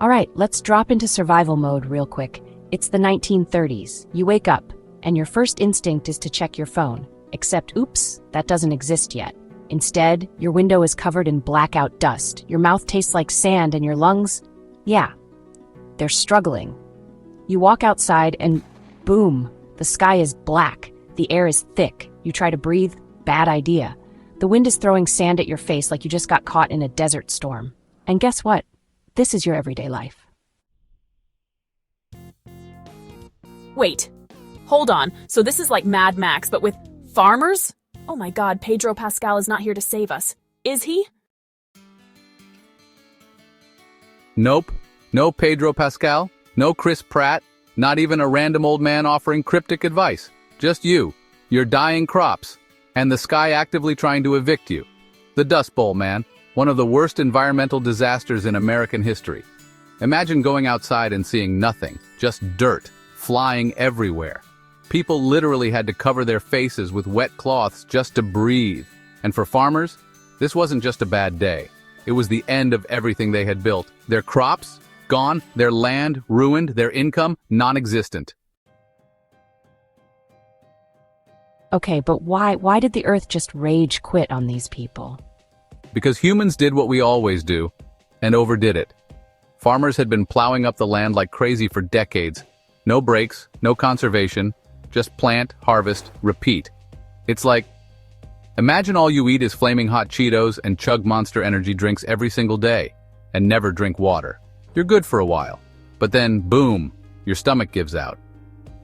All right, let's drop into survival mode real quick. It's the 1930s. You wake up, and your first instinct is to check your phone. Except, oops, that doesn't exist yet. Instead, your window is covered in blackout dust. Your mouth tastes like sand, and your lungs, yeah, they're struggling. You walk outside, and boom, the sky is black. The air is thick. You try to breathe, bad idea. The wind is throwing sand at your face like you just got caught in a desert storm. And guess what? This is your everyday life. Wait, hold on. So this is like Mad Max, but with farmers? Oh my god, Pedro Pascal is not here to save us. Is he? Nope. No Pedro Pascal. No Chris Pratt. Not even a random old man offering cryptic advice. Just you, your dying crops, and the sky actively trying to evict you. The Dust Bowl, man. One of the worst environmental disasters in American history. Imagine going outside and seeing nothing, just dirt, flying everywhere. People literally had to cover their faces with wet cloths just to breathe. And for farmers, this wasn't just a bad day. It was the end of everything they had built. Their crops, gone, their land, ruined, their income, non-existent. Okay, but why did the Earth just rage quit on these people? Because humans did what we always do, and overdid it. Farmers had been plowing up the land like crazy for decades. No breaks, no conservation, just plant, harvest, repeat. It's like, imagine all you eat is flaming hot Cheetos and chug Monster Energy drinks every single day, and never drink water. You're good for a while, but then, boom, your stomach gives out.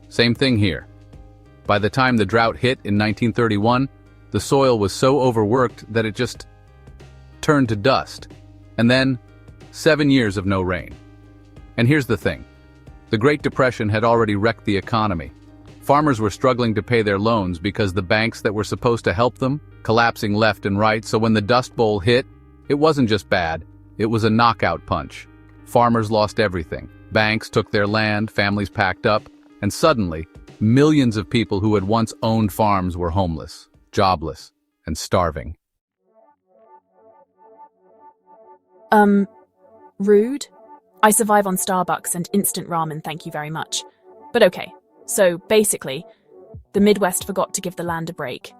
Same thing here. By the time the drought hit in 1931, the soil was so overworked that it just turned to dust. And then, 7 years of no rain. And here's the thing. The Great Depression had already wrecked the economy. Farmers were struggling to pay their loans because the banks that were supposed to help them, collapsing left and right, so when the Dust Bowl hit, it wasn't just bad, it was a knockout punch. Farmers lost everything. Banks took their land, families packed up, and suddenly, millions of people who had once owned farms were homeless, jobless, and starving. Rude? I survive on Starbucks and instant ramen, thank you very much. But okay, so basically, the Midwest forgot to give the land a break.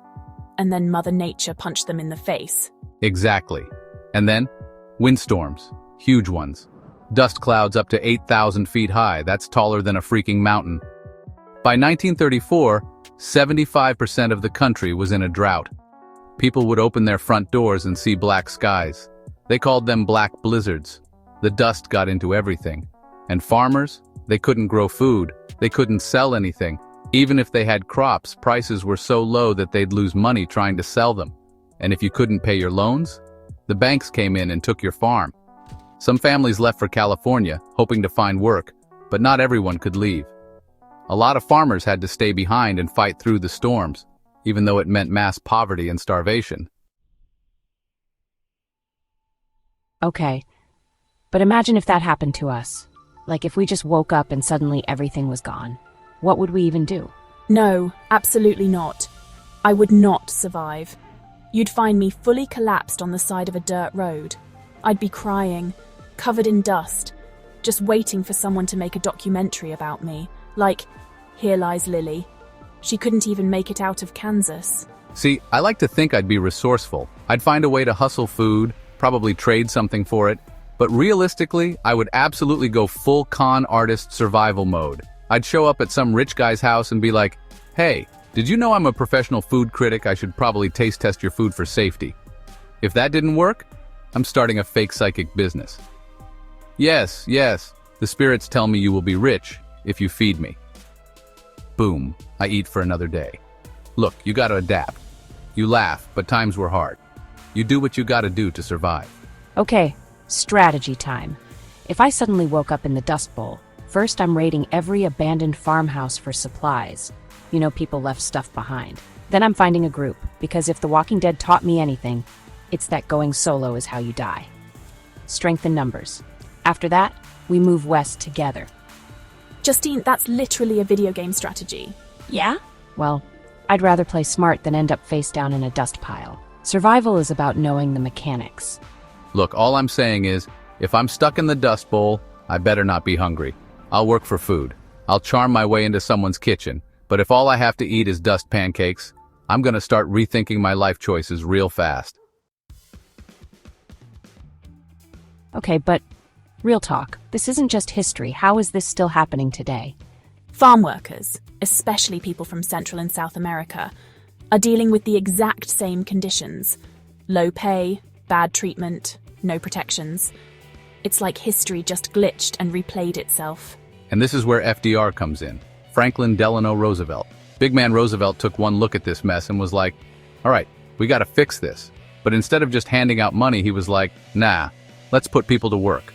And then Mother Nature punched them in the face. Exactly. And then, windstorms. Huge ones. Dust clouds up to 8,000 feet high, that's taller than a freaking mountain. By 1934, 75% of the country was in a drought. People would open their front doors and see black skies. They called them black blizzards. The dust got into everything. And farmers? They couldn't grow food. They couldn't sell anything. Even if they had crops, prices were so low that they'd lose money trying to sell them. And if you couldn't pay your loans, the banks came in and took your farm. Some families left for California, hoping to find work, but not everyone could leave. A lot of farmers had to stay behind and fight through the storms, even though it meant mass poverty and starvation. Okay, but imagine if that happened to us. Like if we just woke up and suddenly everything was gone. What would we even do? No, absolutely not. I would not survive. You'd find me fully collapsed on the side of a dirt road. I'd be crying, covered in dust, just waiting for someone to make a documentary about me. Like, Here Lies Lily. She couldn't even make it out of Kansas. See, I like to think I'd be resourceful. I'd find a way to hustle food, probably trade something for it. But realistically, I would absolutely go full con artist survival mode. I'd show up at some rich guy's house and be like, hey, did you know I'm a professional food critic? I should probably taste test your food for safety. If that didn't work, I'm starting a fake psychic business. Yes, the spirits tell me you will be rich if you feed me. Boom, I eat for another day. Look, you gotta adapt. You laugh, but times were hard. You do what you gotta do to survive. Okay, strategy time. If I suddenly woke up in the Dust Bowl, first I'm raiding every abandoned farmhouse for supplies. You know, people left stuff behind. Then I'm finding a group, because if The Walking Dead taught me anything, it's that going solo is how you die. Strength in numbers. After that, we move west together. Justine, that's literally a video game strategy. Yeah? Well, I'd rather play smart than end up face down in a dust pile. Survival is about knowing the mechanics. Look, all I'm saying is, if I'm stuck in the Dust Bowl, I better not be hungry. I'll work for food. I'll charm my way into someone's kitchen, but if all I have to eat is dust pancakes, I'm gonna start rethinking my life choices real fast. Okay, but real talk. This isn't just history. How is this still happening today? Farm workers, especially people from Central and South America, are dealing with the exact same conditions. Low pay, bad treatment, no protections. It's like history just glitched and replayed itself. And this is where FDR comes in. Franklin Delano Roosevelt. Big man Roosevelt took one look at this mess and was like, all right, we gotta fix this. But instead of just handing out money, he was like, nah, let's put people to work.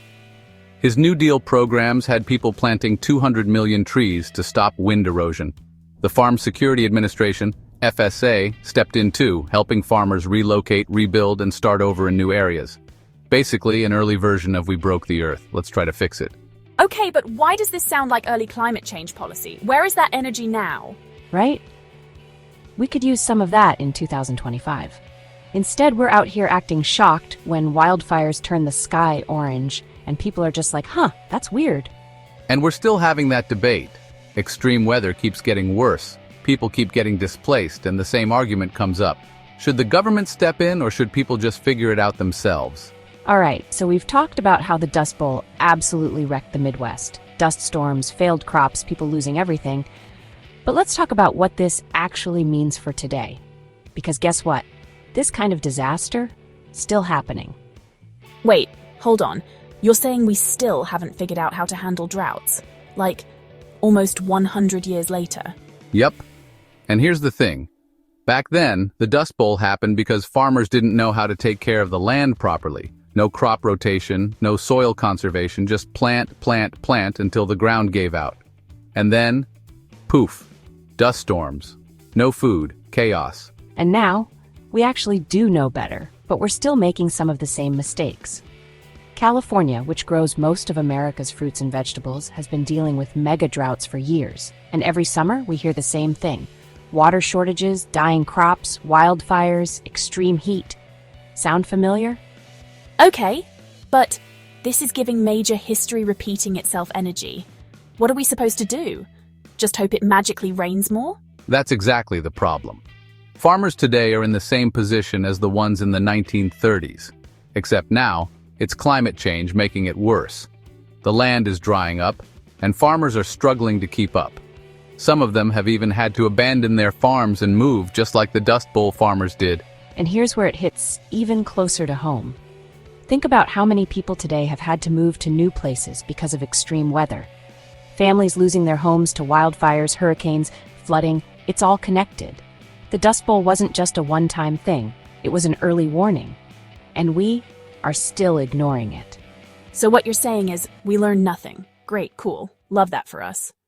His New Deal programs had people planting 200 million trees to stop wind erosion. The Farm Security Administration, FSA, stepped in too, helping farmers relocate, rebuild, and start over in new areas. Basically, an early version of We Broke the Earth. Let's try to fix it. Okay, but why does this sound like early climate change policy? Where is that energy now? Right? We could use some of that in 2025. Instead, we're out here acting shocked when wildfires turn the sky orange, and people are just like, huh, that's weird. And we're still having that debate. Extreme weather keeps getting worse. People keep getting displaced, and the same argument comes up. Should the government step in, or should people just figure it out themselves? All right, so we've talked about how the Dust Bowl absolutely wrecked the Midwest. Dust storms, failed crops, people losing everything. But let's talk about what this actually means for today. Because guess what? This kind of disaster, still happening. Wait, hold on. You're saying we still haven't figured out how to handle droughts? Like, almost 100 years later? Yep. And here's the thing. Back then, the Dust Bowl happened because farmers didn't know how to take care of the land properly. No crop rotation, no soil conservation, just plant, plant, plant until the ground gave out. And then, poof, dust storms. No food, chaos. And now, we actually do know better, but we're still making some of the same mistakes. California, which grows most of America's fruits and vegetables, has been dealing with mega droughts for years. And every summer, we hear the same thing. Water shortages, dying crops, wildfires, extreme heat. Sound familiar? Okay, but this is giving major history repeating itself energy. What are we supposed to do? Just hope it magically rains more? That's exactly the problem. Farmers today are in the same position as the ones in the 1930s. Except now, it's climate change making it worse. The land is drying up, and farmers are struggling to keep up. Some of them have even had to abandon their farms and move, just like the Dust Bowl farmers did. And here's where it hits even closer to home. Think about how many people today have had to move to new places because of extreme weather. Families losing their homes to wildfires, hurricanes, flooding, it's all connected. The Dust Bowl wasn't just a one-time thing, it was an early warning. And we are still ignoring it. So what you're saying is, we learned nothing. Great, cool. Love that for us.